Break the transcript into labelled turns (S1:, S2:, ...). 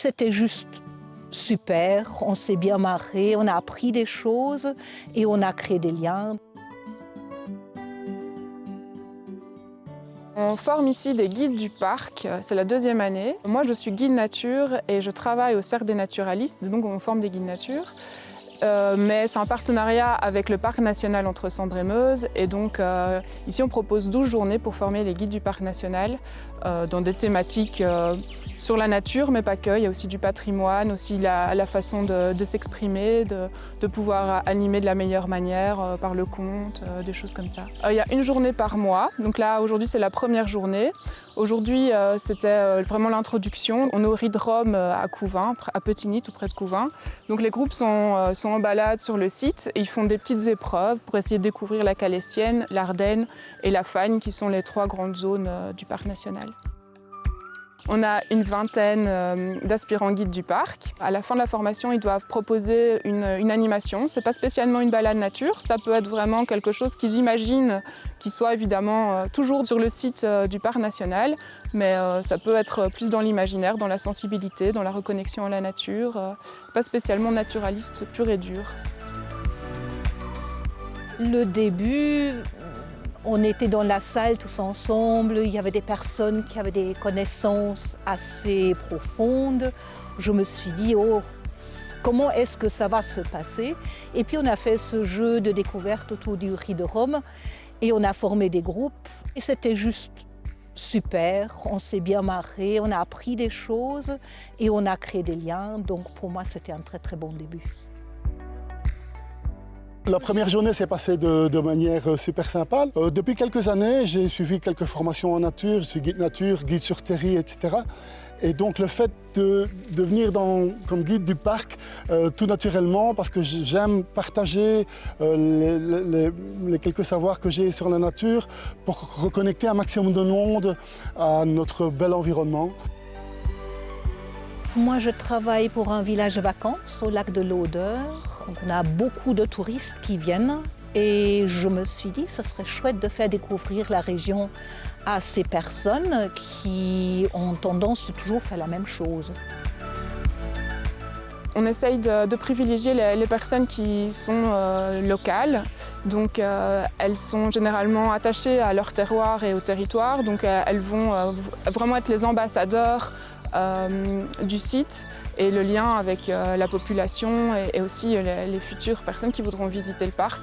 S1: c'était juste super, on s'est bien marré, on a appris des choses et on a créé des liens.
S2: On forme ici des guides du parc, c'est la 2e année. Moi je suis guide nature et je travaille au Cercle des naturalistes, donc on forme des guides nature. Mais c'est un partenariat avec le Parc national Entre-Sambre et Meuse et donc ici on propose 12 journées pour former les guides du Parc national dans des thématiques sur la nature mais pas que, il y a aussi du patrimoine, aussi la façon de s'exprimer, de pouvoir animer de la meilleure manière par le conte, des choses comme ça. Il y a une journée par mois, donc là aujourd'hui c'est la première journée. Aujourd'hui, c'était vraiment l'introduction. On est au Riz de Rome à Couvin, à Petigny, tout près de Couvin. Donc les groupes sont en balade sur le site et ils font des petites épreuves pour essayer de découvrir la Calestienne, l'Ardenne et la Fagne, qui sont les 3 grandes zones du parc national. On a une vingtaine d'aspirants guides du parc. À la fin de la formation, ils doivent proposer une animation. Ce n'est pas spécialement une balade nature, ça peut être vraiment quelque chose qu'ils imaginent, qui soit évidemment toujours sur le site du parc national, mais ça peut être plus dans l'imaginaire, dans la sensibilité, dans la reconnexion à la nature, pas spécialement naturaliste pur et dur.
S1: Le début, on était dans la salle tous ensemble, il y avait des personnes qui avaient des connaissances assez profondes. Je me suis dit, oh, comment est-ce que ça va se passer? Et puis on a fait ce jeu de découverte autour du Riz de Rome et on a formé des groupes et c'était juste super, on s'est bien marré, on a appris des choses et on a créé des liens. Donc pour moi, c'était un très très bon début.
S3: La première journée s'est passée de manière super sympa. Depuis quelques années, j'ai suivi quelques formations en nature, je suis guide nature, guide sur terri, etc. Et donc le fait de venir comme guide du parc, tout naturellement, parce que j'aime partager les quelques savoirs que j'ai sur la nature pour reconnecter un maximum de monde à notre bel environnement.
S1: Moi, je travaille pour un village de vacances au lac de l'Odeur. On a beaucoup de touristes qui viennent et je me suis dit que ce serait chouette de faire découvrir la région à ces personnes qui ont tendance de toujours faire la même chose.
S2: On essaye de privilégier les personnes qui sont locales. Donc elles sont généralement attachées à leur terroir et au territoire. Donc elles vont vraiment être les ambassadeurs du site et le lien avec la population et aussi les futures personnes qui voudront visiter le parc.